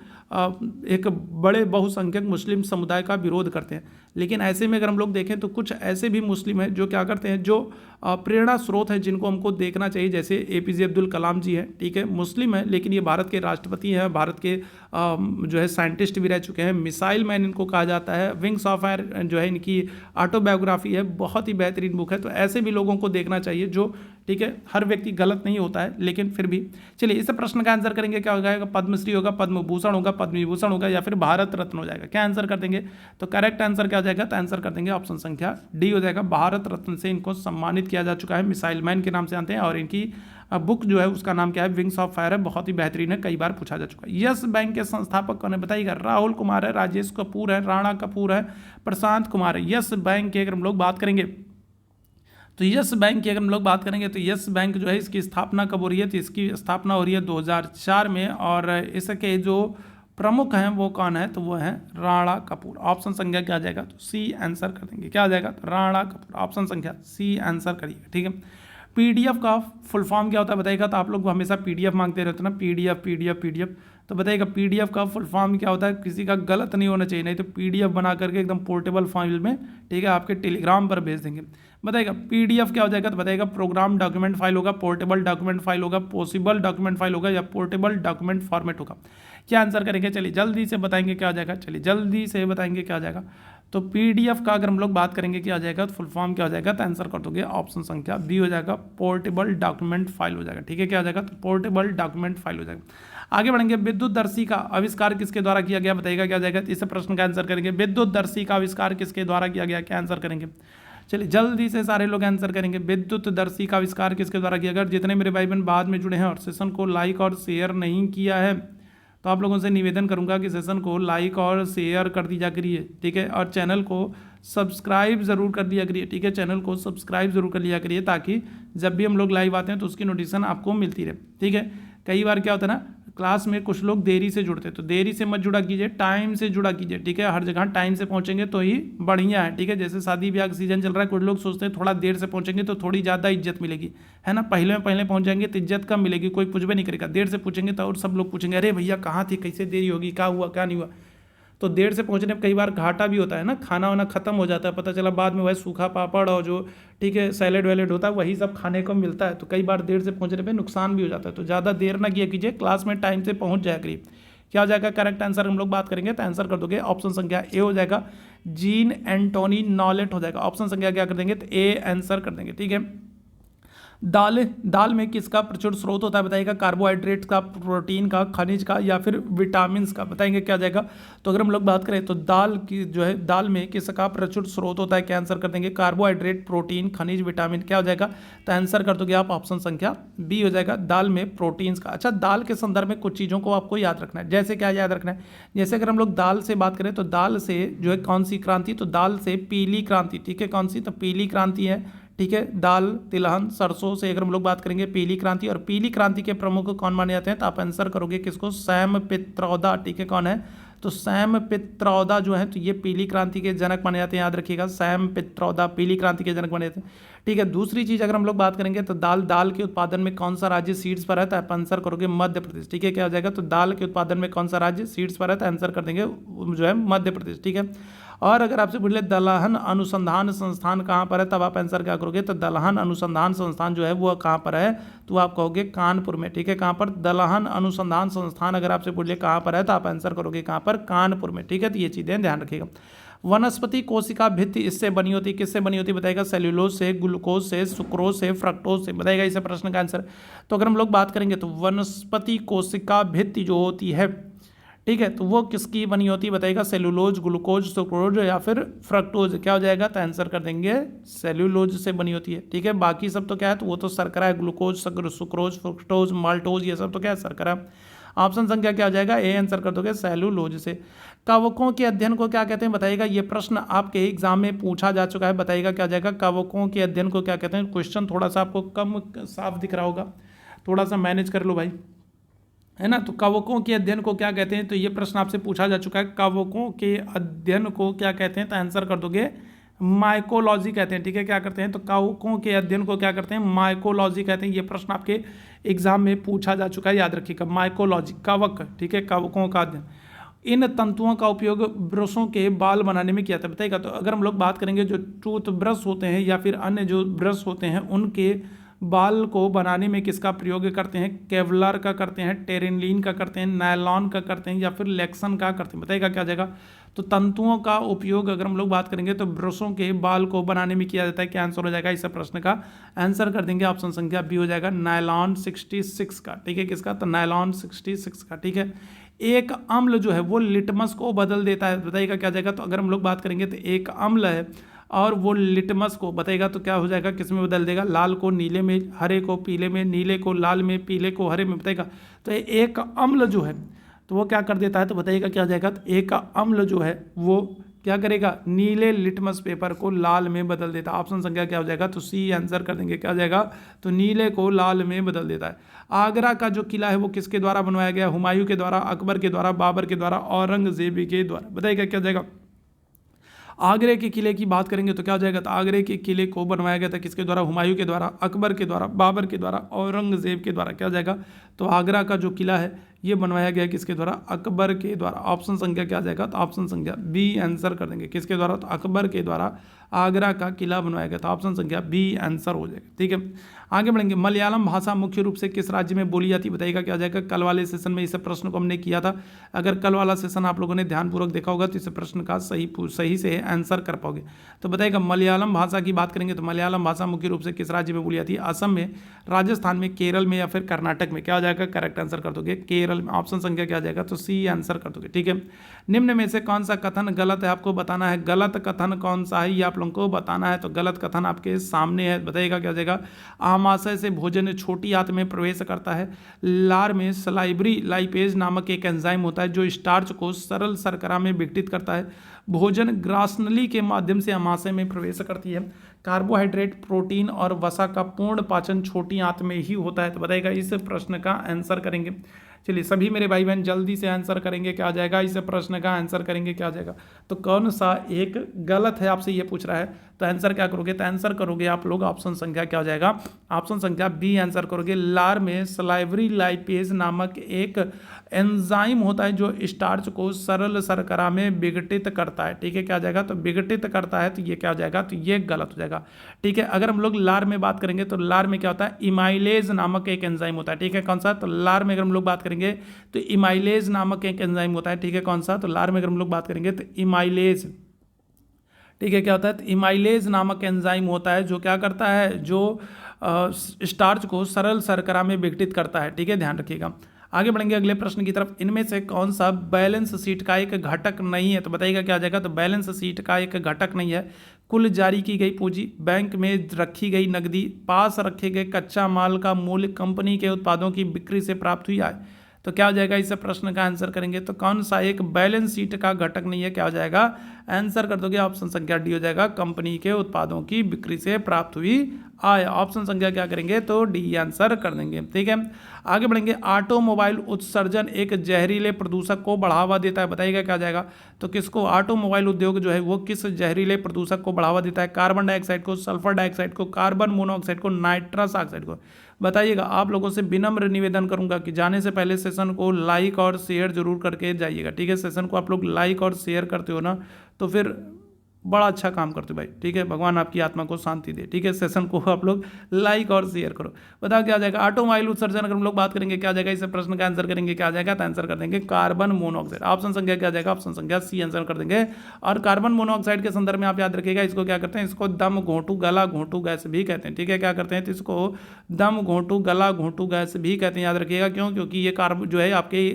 एक बड़े बहुसंख्यक मुस्लिम समुदाय का विरोध करते हैं। लेकिन ऐसे में अगर हम लोग देखें तो कुछ ऐसे भी मुस्लिम हैं जो क्या करते हैं, जो प्रेरणा स्रोत हैं जिनको हमको देखना चाहिए, जैसे एपीजे अब्दुल कलाम जी हैं। ठीक है, मुस्लिम हैं लेकिन ये भारत के राष्ट्रपति हैं, भारत के जो है साइंटिस्ट भी रह चुके हैं। मिसाइल मैन इनको कहा जाता है। विंग्स ऑफ फायर जो है इनकी ऑटोबायोग्राफी है, बहुत ही बेहतरीन बुक है। तो ऐसे भी लोगों को देखना चाहिए जो, ठीक है, हर व्यक्ति गलत नहीं होता है लेकिन फिर भी। चलिए, इस प्रश्न का आंसर करेंगे, क्या हो जाएगा, पद्मश्री होगा, पद्म भूषण होगा, पद्म विभूषण होगा, या फिर भारत रत्न हो जाएगा। क्या आंसर कर देंगे, तो करेक्ट आंसर क्या हो जाएगा, तो आंसर कर देंगे ऑप्शन संख्या डी हो जाएगा। भारत रत्न से इनको सम्मानित किया जा चुका है, मिसाइल मैन के नाम से जानते हैं। और इनकी बुक जो है उसका नाम क्या है, विंग्स ऑफ फायर है, बहुत ही बेहतरीन है, कई बार पूछा जा चुका है। यस बैंक के संस्थापक कौन है, बताइएगा। राहुल कुमार है, राजेश कपूर है, राणा कपूर है, प्रशांत कुमार है। यस बैंक की अगर हम लोग बात करेंगे तो यस बैंक की अगर हम लोग बात करेंगे तो यस बैंक जो है इसकी स्थापना कब हो रही है, तो इसकी स्थापना हो रही है 2004 में। और इसके जो प्रमुख हैं वो कौन है, तो वो है राणा कपूर। ऑप्शन संख्या क्या आ जाएगा, तो सी आंसर कर देंगे। क्या आ जाएगा, तो राणा कपूर, ऑप्शन संख्या सी आंसर करिएगा। ठीक है, पीडीएफ का फुल फॉर्म क्या होता है बताइएगा। तो आप लोग हमेशा पीडीएफ मांगते रहते हो ना, पीडीएफ पीडीएफ पीडीएफ, तो बताइएगा पीडीएफ का फुल फॉर्म क्या होता है। किसी का गलत नहीं होना चाहिए, नहीं तो पीडीएफ बना करके एकदम पोर्टेबल फाइल में, ठीक है, आपके टेलीग्राम पर भेज देंगे। बताइएगा पीडीएफ क्या हो जाएगा, तो बताइएगा प्रोग्राम डॉक्यूमेंट फाइल होगा, पोर्टेबल डॉक्यूमेंट फाइल होगा, पॉसिबल डॉक्यूमेंट फाइल होगा, या पोर्टेबल डॉक्यूमेंट फॉर्मेट होगा। क्या आंसर करेंगे, चलिए जल्दी से बताएंगे क्या आ जाएगा, चलिए जल्दी से बताएंगे क्या आ जाएगा। तो पीडीएफ का अगर हम लोग बात करेंगे क्या आ जाएगा, तो फुल फॉर्म क्या हो जाएगा, तो आंसर कर दोगे ऑप्शन संख्या बी हो जाएगा, पोर्टेबल डॉक्यूमेंट फाइल हो जाएगा। ठीक है, क्या हो जाएगा, तो पोर्टेबल डॉक्यूमेंट फाइल हो जाएगा। आगे बढ़ेंगे, विद्युतदर्शी का आविष्कार किसके द्वारा किया गया, बताइएगा क्या हो जाएगा। इस प्रश्न का आंसर करेंगे, विद्युतदर्शी का आविष्कार किसके द्वारा किया गया, क्या आंसर करेंगे। चलिए जल्दी से सारे लोग आंसर करेंगे, विद्युतदर्शी का आविष्कार किसके द्वारा किया गया। जितने मेरे भाई बहन बाद में जुड़े हैं और सेशन को लाइक और शेयर नहीं किया है तो आप लोगों से निवेदन करूंगा कि सेशन को लाइक और शेयर कर दिया करिए। ठीक है, और चैनल को सब्सक्राइब ज़रूर कर दिया करिए। ठीक है, चैनल को सब्सक्राइब जरूर कर लिया करिए ताकि जब भी हम लोग लाइव आते हैं तो उसकी नोटिफिकेशन आपको मिलती रहे। ठीक है, कई बार क्या होता है ना, क्लास में कुछ लोग देरी से जुड़ते हैं, तो देरी से मत जुड़ा कीजिए, टाइम से जुड़ा कीजिए। ठीक है, हर जगह टाइम से पहुंचेंगे तो ही बढ़िया है। ठीक है, जैसे शादी ब्याह का सीजन चल रहा है, कुछ लोग सोचते हैं थोड़ा देर से पहुंचेंगे तो थोड़ी ज़्यादा इज्जत मिलेगी, है ना। पहले पहुंच जाएंगे तो इज्जत कम मिलेगी, कोई पूछबे नहीं करेगा। देर से पूछेंगे तो और सब लोग पूछेंगे, अरे भैया कहाँ थे, कैसे देरी होगी, क्या हुआ क्या नहीं हुआ। तो देर से पहुंचने में कई बार घाटा भी होता है ना, खाना वाना खत्म हो जाता है, पता चला बाद में वह सूखा पापड़ और जो, ठीक है, सैलेड वैलेड होता है वही सब खाने को मिलता है। तो कई बार देर से पहुंचने पे नुकसान भी हो जाता है, तो ज़्यादा देर ना किया कीजिए, क्लास में टाइम से पहुंच जाया करिए। क्या हो जाएगा करेक्ट आंसर हम लोग बात करेंगे तो आंसर कर दोगे ऑप्शन संख्या ए हो जाएगा, जीन एंटोनी नॉलेट हो जाएगा। ऑप्शन संख्या क्या कर देंगे, तो ए आंसर कर देंगे। ठीक है, दाल में किसका प्रचुर स्रोत होता है बताइएगा, कार्बोहाइड्रेट का, प्रोटीन का, खनिज का, या फिर विटामिन का, बताएंगे क्या जाएगा। तो अगर हम लोग बात करें तो दाल की जो है, दाल में किसका प्रचुर स्रोत होता है, क्या आंसर कर देंगे, कार्बोहाइड्रेट, प्रोटीन, खनिज, विटामिन। क्या हो जाएगा, तो आंसर कर दोगे आप ऑप्शन संख्या बी हो जाएगा, दाल में प्रोटीन्स का। अच्छा, दाल के संदर्भ में कुछ चीज़ों को आपको याद रखना है, जैसे क्या याद रखना है, जैसे अगर हम लोग दाल से बात करें तो दाल से जो है कौन सी क्रांति, तो दाल से पीली क्रांति। ठीक है, कौन सी, तो पीली क्रांति है। ठीक है, दाल, तिलहन, सरसों से अगर हम लोग बात करेंगे पीली क्रांति, और पीली क्रांति के प्रमुख कौन माने जाते हैं, तो आप आंसर करोगे किसको, सैम पित्रोदा। ठीक है, कौन है, तो सैम पित्रोदा जो है, तो ये पीली क्रांति के जनक माने जाते हैं, याद रखिएगा, सैम पित्रोदा पीली क्रांति के जनक माने जाते हैं। ठीक है, दूसरी चीज़ अगर हम लोग बात करेंगे तो दाल के उत्पादन में कौन सा राज्य सीड्स पर है, तो आप आंसर करोगे मध्य प्रदेश। ठीक है, क्या हो जाएगा, तो दाल के उत्पादन में कौन सा राज्य सीड्स पर है, तो आंसर कर देंगे जो है मध्य प्रदेश। ठीक है, और अगर आपसे पूछ ले दलहन अनुसंधान संस्थान कहाँ पर है, तब आप आंसर क्या करोगे, तो दलहन अनुसंधान संस्थान जो है वो कहाँ पर है, तो आप कहोगे कानपुर में। ठीक है, कहाँ पर, दलहन अनुसंधान संस्थान अगर आपसे पूछ ले कहाँ पर है, तो आप आंसर करोगे कहाँ पर, कानपुर में। ठीक है, तो ये चीज़ें ध्यान रखिएगा। वनस्पति कोशिका भित्ति इससे बनी होती है, किससे बनी होती है बताएगा, सेल्यूलोज से, ग्लूकोज से, सुक्रोज से, फ्रक्टोज से, बताएगा इसे प्रश्न का आंसर। तो अगर हम लोग बात करेंगे तो वनस्पति कोशिका भित्ति जो होती है, ठीक है, तो वो किसकी बनी होती है बताइएगा, सेल्यूलोज, ग्लूकोज, सुक्रोज या फिर फ्रक्टोज, क्या हो जाएगा, तो आंसर कर देंगे सेल्यूलोज से बनी होती है। ठीक है, बाकी सब तो क्या है, तो वो तो शर्करा है, ग्लूकोज, सुक्रोज, फ्रक्टोज, माल्टोज, ये सब तो क्या है, शर्करा। ऑप्शन संख्या क्या हो जाएगा, ए आंसर कर दोगे सेल्यूलोज से। कवकों के अध्ययन को क्या कहते हैं बताइएगा, ये प्रश्न आपके एग्जाम में पूछा जा चुका है, बताइएगा क्या हो जाएगा, कवकों के अध्ययन को क्या कहते हैं। क्वेश्चन थोड़ा सा आपको कम साफ दिख रहा होगा, थोड़ा सा मैनेज कर लो भाई, है ना। तो कवकों के अध्ययन को क्या कहते हैं, तो ये प्रश्न आपसे पूछा जा चुका है, कवकों के अध्ययन को क्या कहते हैं, तो आंसर कर दोगे माइकोलॉजी कहते हैं। ठीक है, क्या करते हैं, तो कवकों के अध्ययन को क्या करते हैं, माइकोलॉजी कहते हैं। ये प्रश्न आपके एग्जाम में पूछा जा चुका है, याद रखिएगा, माइकोलॉजी, कवक, ठीक है, कवकों का अध्ययन। इन तंतुओं का उपयोग ब्रशों के बाल बनाने में किया जाता है, बताइएगा। तो अगर हम लोग बात करेंगे जो टूथ ब्रश होते हैं या फिर अन्य जो ब्रश होते हैं, उनके बाल को बनाने में किसका प्रयोग करते हैं, केवलर का करते हैं, टेरिनलिन का करते हैं, नायलॉन का करते हैं या फिर लेक्सन का करते हैं, बताइएगा क्या जाएगा। तो तंतुओं का उपयोग अगर हम लोग बात करेंगे तो ब्रशों के बाल को बनाने में किया जाता है, क्या आंसर हो जाएगा इस प्रश्न का, आंसर कर देंगे ऑप्शन संख्या बी हो जाएगा नायलॉन 66 का। ठीक है, किसका, तो नायलॉन 66 का। ठीक है, एक अम्ल जो है वो लिटमस को बदल देता है, बताइएगा क्या जाएगा। तो अगर हम लोग बात करेंगे तो एक अम्ल है और वो लिटमस को, बताइएगा तो क्या हो जाएगा, किस में बदल देगा, लाल को नीले में, हरे को पीले में, नीले को लाल में, पीले को हरे में, बताइएगा। तो एक अम्ल जो है तो वो क्या कर देता है, तो बताइएगा क्या हो जाएगा, तो एक अम्ल जो है वो क्या करेगा, नीले लिटमस पेपर को लाल में बदल देता है। ऑप्शन संख्या क्या हो जाएगा, तो सी आंसर कर देंगे, क्या हो जाएगा, तो नीले को लाल में बदल देता है। आगरा का जो किला है वो किसके द्वारा बनवाया गया, हुमायूं के द्वारा, अकबर के द्वारा, बाबर के द्वारा, औरंगजेब के द्वारा, बताइएगा क्या हो जाएगा। आगरे के किले की बात करेंगे तो क्या हो जाएगा, तो आगरे के किले को बनवाया गया था किसके द्वारा, हुमायूं के द्वारा, अकबर के द्वारा, बाबर के द्वारा, औरंगजेब के द्वारा, क्या हो जाएगा। तो आगरा का जो किला है ये बनवाया गया किसके द्वारा, अकबर के द्वारा। ऑप्शन संख्या क्या आ जाएगा, तो ऑप्शन संख्या बी आंसर कर देंगे, किसके द्वारा, तो अकबर के द्वारा आगरा का किला बनवाया गया था। ऑप्शन संख्या बी आंसर हो जाएगा। ठीक है, आगे बढ़ेंगे। मलयालम भाषा मुख्य रूप से किस राज्य में बोली जाती है, बताइएगा क्या हो जाएगा। कल वाले सेशन में इस प्रश्न को हमने किया था, अगर कल वाला सेशन आप लोगों ने ध्यानपूर्वक देखा होगा तो इस प्रश्न का सही से आंसर कर पाओगे। तो बताइएगा मलयालम भाषा की बात करेंगे तो मलयालम भाषा मुख्य रूप से किस राज्य में बोली जाती है, असम में, राजस्थान में, केरल में या फिर कर्नाटक में, क्या हो जाएगा, करेक्ट आंसर कर दोगे केरल में। ऑप्शन संख्या क्या आ जाएगा, तो सी आंसर कर दोगे। ठीक है, निम्न में से कौन सा कथन गलत है, आपको बताना है। गलत कथन कौन सा है ये आप लोगों को बताना है। तो गलत कथन आपके सामने है, बताइएगा क्या हो जाएगा। आमाशय से भोजन छोटी आंत में प्रवेश करता है। लार में सलाइवरी लाइपेज नामक एक एंजाइम होता है जो स्टार्च को सरल शर्करा में विघटित करता है। भोजन ग्रासनली के माध्यम से आमाशय में प्रवेश करती है। कार्बोहाइड्रेट, प्रोटीन और वसा का पूर्ण पाचन छोटी आंत में ही होता है। तो बताइएगा इस प्रश्न का आंसर करेंगे। चलिए सभी मेरे भाई बहन जल्दी से आंसर करेंगे, क्या आ जाएगा, इस प्रश्न का आंसर करेंगे, क्या आ जाएगा। तो कौन सा एक गलत है आपसे ये पूछ रहा है, तो आंसर क्या करोगे, तो आंसर करोगे आप लोग ऑप्शन संख्या क्या हो जाएगा, ऑप्शन संख्या बी आंसर करोगे। लार में सलाइवरी लाइपेज नामक एक एंजाइम होता है जो स्टार्च को सरल शर्करा में विघटित करता है। ठीक है, क्या आ जाएगा, तो विघटित करता है, तो ये क्या हो जाएगा, तो ये गलत हो जाएगा। ठीक है, अगर हम लोग लार में बात करेंगे तो लार में क्या होता है, इमाइलेज नामक एक एंजाइम होता है। ठीक है, कौन सा, तो लार में अगर हम लोग बात करेंगे तो इमाइलेज नामक एक एंजाइम होता है। ठीक है, कौन सा, तो लार में अगर हम लोग बात करेंगे तो इमाइलेज। ठीक है, क्या होता है, तो इमाइलेज नामक एंजाइम होता है जो क्या करता है, जो स्टार्च को सरल शर्करा में विघटित करता है। ठीक है, ध्यान रखिएगा। आगे बढ़ेंगे अगले प्रश्न की तरफ। इनमें से कौन सा बैलेंस शीट का एक घटक नहीं है, तो बताइएगा क्या आ जाएगा। तो बैलेंस शीट का एक घटक नहीं है। कुल जारी की गई पूंजी, बैंक में रखी गई नकदी, पास रखे गए कच्चा माल का मूल्य, कंपनी के उत्पादों की बिक्री से प्राप्त हुई आय। तो क्या हो जाएगा, इस प्रश्न का आंसर करेंगे तो कौन सा एक बैलेंस शीट का घटक नहीं है, क्या हो जाएगा, आंसर कर दोगे ऑप्शन संख्या डी हो जाएगा, कंपनी के उत्पादों की बिक्री से प्राप्त हुई आय। ऑप्शन संख्या क्या करेंगे, तो डी आंसर कर देंगे। ठीक है, आगे बढ़ेंगे। ऑटोमोबाइल उत्सर्जन एक जहरीले प्रदूषक को बढ़ावा देता है, बताइएगा क्या जाएगा। तो किसको, ऑटोमोबाइल उद्योग जो है वो किस जहरीले प्रदूषक को बढ़ावा देता है, कार्बन डाइऑक्साइड को, सल्फर डाइऑक्साइड को, कार्बन मोनोऑक्साइड को, नाइट्रस ऑक्साइड को। बताइएगा। आप लोगों से विनम्र निवेदन करूंगा कि जाने से पहले सेशन को लाइक और शेयर जरूर करके जाइएगा। ठीक है, सेशन को आप लोग लाइक और शेयर करते हो ना, तो फिर बड़ा अच्छा काम करते हो भाई, ठीक है, भगवान आपकी आत्मा को शांति दे, ठीक है। सेशन को आप लोग लाइक और शेयर करो। बताओ क्या आ जाएगा, ऑटोमोबाइल उत्सर्जन अगर हम लोग बात करेंगे क्या आ जाएगा, इस प्रश्न का आंसर करेंगे क्या आ जाएगा, तो आंसर कर देंगे कार्बन मोनोऑक्साइड। ऑप्शन संख्या क्या आ जाएगा, ऑप्शन संख्या सी आंसर कर देंगे। और कार्बन मोनोऑक्साइड के संदर्भ में आप याद रखिएगा, इसको क्या करते हैं, इसको दम घोंटू गला घोंटू गैस भी कहते हैं, ठीक है। क्या करते हैं, तो इसको दम घोंटू गला घोंटू गैस भी कहते हैं, याद रखिएगा। क्यों, क्योंकि ये कार्बन जो है आपके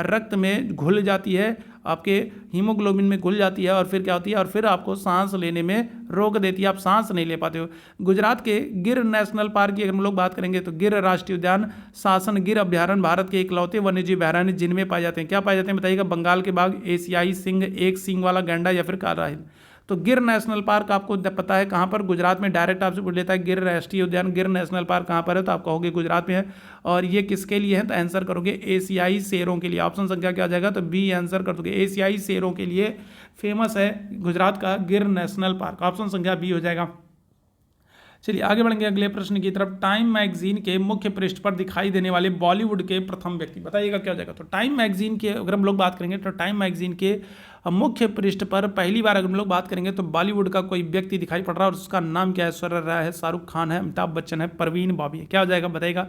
रक्त में घुल जाती है, आपके हीमोग्लोबिन में घुल जाती है, और फिर क्या होती है, और फिर आपको सांस लेने में रोक देती है, आप सांस नहीं ले पाते हो। गुजरात के गिर नेशनल पार्क की अगर हम लोग बात करेंगे तो गिर राष्ट्रीय उद्यान, शासन गिर अभ्यारण्य भारत के इकलौते वन्यजीव अभ्यारण्य जिनमें पाए जाते हैं, क्या पाए जाते हैं बताइएगा, बंगाल के बाघ, एशियाई सिंह, एक सिंग वाला गैंडा या फिर काला हिरण। तो गिर नेशनल पार्क आपको पता है कहाँ पर, गुजरात में। डायरेक्ट आपसे पूछ लेता है गिर राष्ट्रीय उद्यान, गिर नेशनल पार्क कहाँ पर है, तो आप कहोगे गुजरात में है। और ये किसके लिए है, तो आंसर करोगे एशियाई शेरों के लिए। ऑप्शन संख्या क्या आ जाएगा, तो बी आंसर कर दोगे, एशियाई शेरों के लिए फेमस है गुजरात का गिर नेशनल पार्क। ऑप्शन संख्या बी हो जाएगा। चलिए आगे बढ़ेंगे अगले प्रश्न की तरफ। टाइम मैगजीन के मुख्य पृष्ठ पर दिखाई देने वाले बॉलीवुड के प्रथम व्यक्ति, बताइएगा क्या हो जाएगा। तो टाइम मैगजीन के अगर हम लोग बात करेंगे तो टाइम मैगजीन के मुख्य पृष्ठ पर पहली बार अगर हम लोग बात करेंगे तो बॉलीवुड का कोई व्यक्ति दिखाई पड़ रहा है, और उसका नाम क्या है, ऐश्वर्या राय है, शाहरुख खान है, अमिताभ बच्चन है, परवीन बॉबी है। क्या हो जाएगा बताइएगा,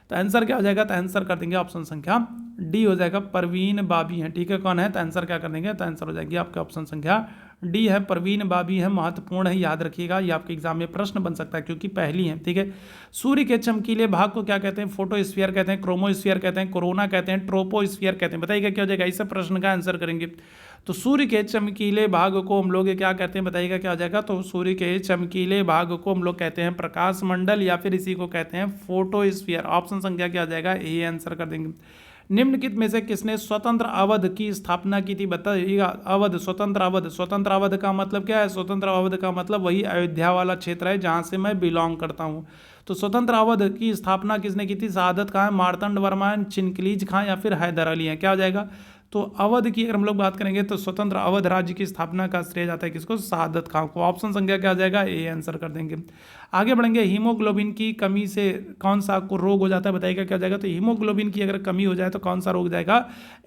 तो आंसर क्या हो जाएगा, तो आंसर कर देंगे ऑप्शन संख्या डी हो जाएगा, परवीन बाबी है, ठीक है। कौन है, तो आंसर क्या कर देंगे, तो आंसर हो जाएगी आपके ऑप्शन संख्या डी है, परवीन बाबी है। महत्वपूर्ण है, याद रखिएगा, ये आपके एग्जाम में प्रश्न बन सकता है क्योंकि पहली है, ठीक है। सूर्य के चमकीले भाग को क्या कहते हैं, फोटोस्फीयर कहते हैं, क्रोमोस्फीयर कहते हैं, कोरोना कहते हैं, ट्रोपोस्फीयर कहते हैं। बताइएगा क्या हो जाएगा, इस प्रश्न का आंसर करेंगे। तो सूर्य के चमकीले भाग को हम लोग क्या कहते हैं, बताइएगा क्या हो जाएगा, तो सूर्य के चमकीले भाग को हम लोग कहते हैं प्रकाश मंडल, या फिर इसी को कहते हैं फोटोस्फीयर। ऑप्शन संख्या क्या आ जाएगा, ए आंसर कर देंगे। निम्नलिखित में से किसने स्वतंत्र अवध की स्थापना की थी, बताइएगा। अवध, स्वतंत्र अवध, स्वतंत्र अवध का मतलब क्या है, स्वतंत्र अवध का मतलब वही अयोध्या वाला क्षेत्र है जहां से मैं बिलोंग करता हूं। तो स्वतंत्र अवध की स्थापना किसने की थी, शहादत खां, मार्तंड वर्मा, चिनकलीज खां या फिर हैदर अली हैं। क्या हो जाएगा, तो अवध की अगर हम लोग बात करेंगे तो स्वतंत्र अवध राज्य की स्थापना का श्रेय जाता है किसको, शहादत खां को। ऑप्शन संख्या क्या आ जाएगा, ए आंसर कर देंगे। आगे बढ़ेंगे, हीमोग्लोबिन की कमी से कौन सा को रोग हो जाता है, बताइएगा क्या हो जाएगा। तो हीमोग्लोबिन की अगर कमी हो जाए तो कौन सा रोग जाएगा,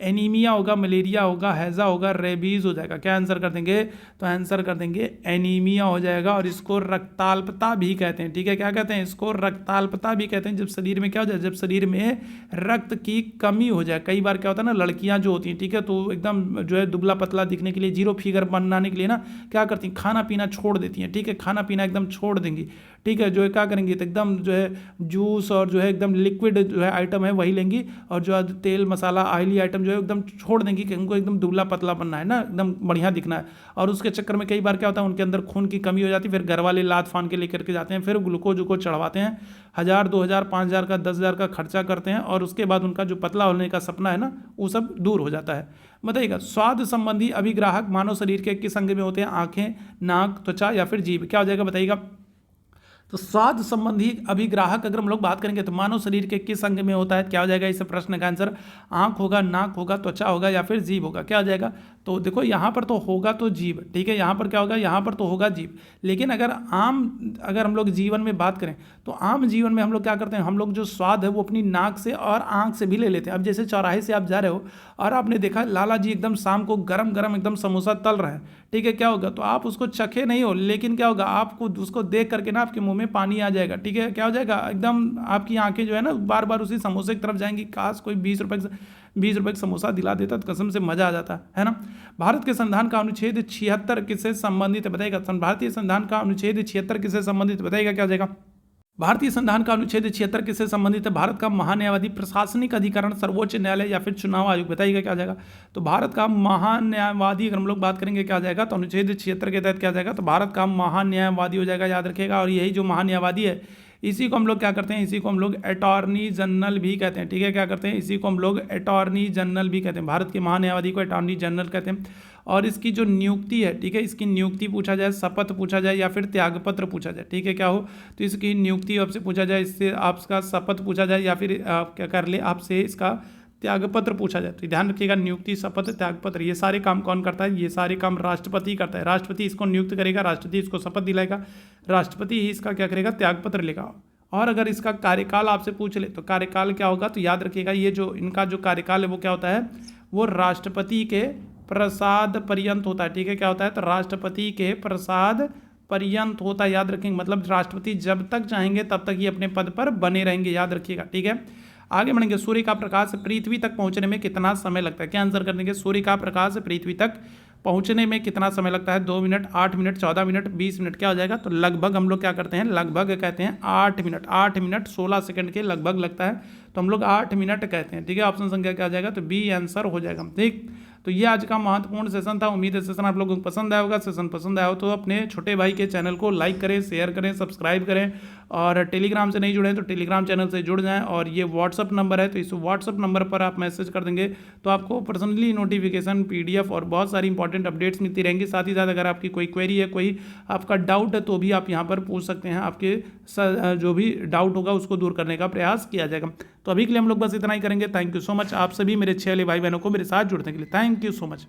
एनीमिया होगा, मलेरिया होगा, हैजा होगा, रेबीज हो जाएगा। क्या आंसर कर देंगे, तो आंसर कर देंगे एनीमिया हो जाएगा, और इसको रक्ताल्पता भी कहते हैं, ठीक है। क्या कहते हैं, इसको रक्ताल्पता भी कहते हैं। जब शरीर में क्या हो जाए, जब शरीर में रक्त की कमी हो जाए, कई बार क्या होता है ना, लड़कियां जो होती हैं, ठीक है, तो एकदम जो है दुबला पतला दिखने के लिए, जीरो फिगर बनाने के लिए ना क्या करती हैं, खाना पीना छोड़ देती हैं, ठीक है, खाना पीना एकदम छोड़ देंगी, ठीक है। जो है क्या करेंगी, तो एकदम जो है जूस और जो है एकदम लिक्विड जो है आइटम है वही लेंगी, और जो है तेल मसाला ऑयली आइटम जो है एकदम छोड़ देंगी कि उनको एकदम दुबला पतला बनना है ना, एकदम बढ़िया दिखना है। और उसके चक्कर में कई बार क्या होता है, उनके अंदर खून की कमी हो जाती है, फिर घर वाले लाद फान के लेकर के जाते हैं, फिर ग्लूकोज उको चढ़वाते हैं, 1000 2000 5000 का 10,000 का खर्चा करते हैं, और उसके बाद उनका जो पतला होने का सपना है ना वो सब दूर हो जाता है। बताइएगा, स्वाद संबंधी अभिग्राहक मानव शरीर के किस अंग में होते हैं, आंखें, नाक, त्वचा या फिर जीभ। क्या हो जाएगा बताइएगा, तो स्वाद संबंधी अभिग्राहक अगर हम लोग बात करेंगे तो मानव शरीर के किस अंग में होता है, क्या हो जाएगा इस प्रश्न का आंसर, आंख होगा, नाक होगा, त्वचा होगा या फिर जीभ होगा। क्या हो जाएगा, तो देखो यहाँ पर तो होगा तो जीभ, ठीक है, यहाँ पर क्या होगा, यहाँ पर तो होगा जीभ। लेकिन अगर हम लोग जीवन में बात करें तो आम जीवन में हम लोग क्या करते हैं, हम लोग जो स्वाद है वो अपनी नाक से और आंख से भी ले लेते हैं। अब जैसे चौराहे से आप जा रहे हो और आपने देखा लाला जी एकदम शाम को गरम गरम एकदम समोसा तल रहे हैं, ठीक है, क्या होगा, तो आप उसको चखे नहीं हो, लेकिन क्या होगा, आपको उसको देख करके ना आपके मुंह में पानी आ जाएगा, ठीक है। क्या हो जाएगा, एकदम आपकी आंखें जो है ना बार बार उसी समोसे की तरफ जाएंगी, काश कोई 20 रुपए का समोसा दिला देता तो कसम से मजा आ जाता है ना। भारत के संविधान का अनुच्छेद 76 किससे संबंधित है, बताइएगा। भारतीय संविधान का अनुच्छेद 76 किससे संबंधित, बताइएगा क्या हो जाएगा। भारतीय संविधान का अनुच्छेद 76 किससे संबंधित है, भारत का महान्यायवादी, प्रशासनिक अधिकरण, सर्वोच्च न्यायालय या फिर चुनाव आयोग। बताइएगा क्या हो जाएगा, तो भारत का महान्यायवादी अगर हम लोग बात करेंगे क्या हो जाएगा, तो अनुच्छेद 76 के तहत क्या हो जाएगा, तो भारत का महान्यायवादी हो जाएगा, याद रखिएगा। और यही जो महान्यायवादी है इसी को हम लोग क्या करते हैं, इसी को हम लोग अटॉर्नी जनरल भी कहते हैं, ठीक है। क्या करते हैं, इसी को हम लोग अटॉर्नी जनरल भी कहते हैं। भारत के महान्यायवादी को अटॉर्नी जनरल कहते हैं। और इसकी जो नियुक्ति है, ठीक है, इसकी नियुक्ति पूछा जाए, शपथ पूछा जाए या फिर त्यागपत्र पूछा जाए, ठीक है, क्या हो, तो इसकी नियुक्ति आपसे पूछा जाए, इससे आपका शपथ पूछा जाए या फिर आप क्या कर ले, आपसे इसका त्यागपत्र पूछा जाए। तो ध्यान रखिएगा, नियुक्ति, शपथ, त्यागपत्र, ये सारे काम कौन करता है, ये सारे काम राष्ट्रपति करता है। राष्ट्रपति इसको नियुक्त करेगा, राष्ट्रपति इसको शपथ दिलाएगा, राष्ट्रपति ही इसका क्या करेगा, त्यागपत्र लेगा। और अगर इसका कार्यकाल आपसे पूछ ले तो कार्यकाल क्या होगा, तो याद रखिएगा ये जो इनका जो कार्यकाल है वो क्या होता है, वो राष्ट्रपति के प्रसाद पर्यंत होता है, ठीक है। क्या होता है? तो राष्ट्रपति के प्रसाद पर्यंत होता है, याद रखेंगे। मतलब राष्ट्रपति जब तक चाहेंगे तब तक ये अपने पद पर बने रहेंगे, याद रखिएगा, ठीक है। आगे बढ़ेंगे। सूर्य का प्रकाश पृथ्वी तक पहुंचने में कितना समय लगता है? क्या आंसर कर देंगे? सूर्य का प्रकाश पृथ्वी तक पहुंचने में कितना समय लगता है? 2 मिनट, 8 मिनट, 14 मिनट, 20 मिनट, क्या हो जाएगा? तो लगभग हम लोग क्या करते हैं? लगभग कहते हैं 8 मिनट। 8 मिनट 16 सेकंड के लगभग लगता है, तो हम लोग 8 मिनट कहते हैं, ठीक है। ऑप्शन संख्या क्या आ जाएगा? तो बी आंसर हो जाएगा, ठीक। तो ये आज का महत्वपूर्ण सेशन था। उम्मीद है सेशन आप लोगों को पसंद आया होगा। सेशन पसंद आया हो तो अपने छोटे भाई के चैनल को लाइक करें, शेयर करें, सब्सक्राइब करें, और टेलीग्राम से नहीं जुड़े हैं तो टेलीग्राम चैनल से जुड़ जाएं। और ये व्हाट्सअप नंबर है, तो इस व्हाट्सअप नंबर पर आप मैसेज कर देंगे तो आपको पर्सनली नोटिफिकेशन, PDF और बहुत सारी इंपॉर्टेंट अपडेट्स मिलती रहेंगी। साथ ही साथ अगर आपकी कोई क्वेरी है, कोई आपका डाउट है, तो भी आप यहाँ पर पूछ सकते हैं। आपके जो भी डाउट होगा उसको दूर करने का प्रयास किया जाएगा। तो अभी के लिए हम लोग बस इतना ही करेंगे। थैंक यू सो मच आप सभी मेरे 6 भाई बहनों को मेरे साथ जुड़ने के लिए। Thank you so much.